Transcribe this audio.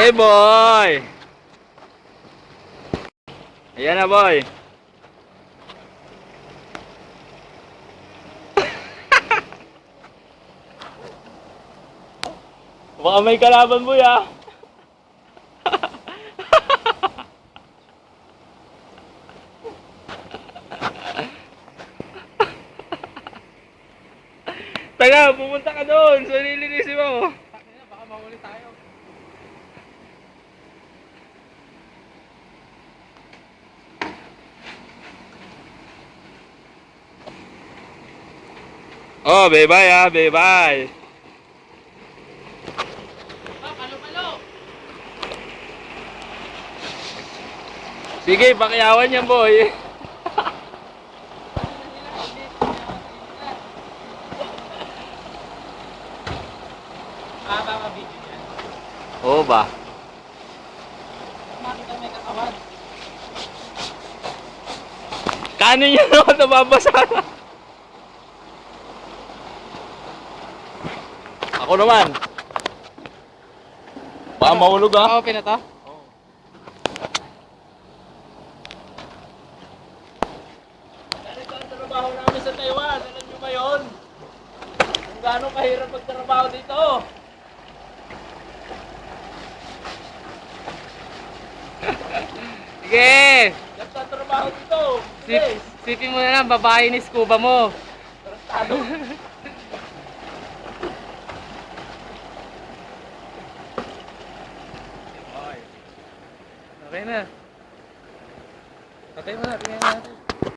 Sige, boy. Ayan na, boy. Baka may kalaban, boy, ah. Taga, pumunta ka doon. So, nilinisin mo. Baka mahuli tayo. Oh, bye-bye, ah. Bye-bye. Palo-palo! Sige, pakiyawan yan, boy. Baka video yan. Oo ba? Makita may katawan. Kanin niya naman nababasa na. Ako naman. Baka mahulog, ah. Open na to? Ganito ang trabaho namin sa Taiwan. Alam nyo ba yun? Kung gaano kahirap magtrabaho dito. Sige! Ganito ang trabaho dito. Yes. Sipin mo na lang, babae ni scuba mo. Tarantado. Okay na. Patay mo na, tingnan natin.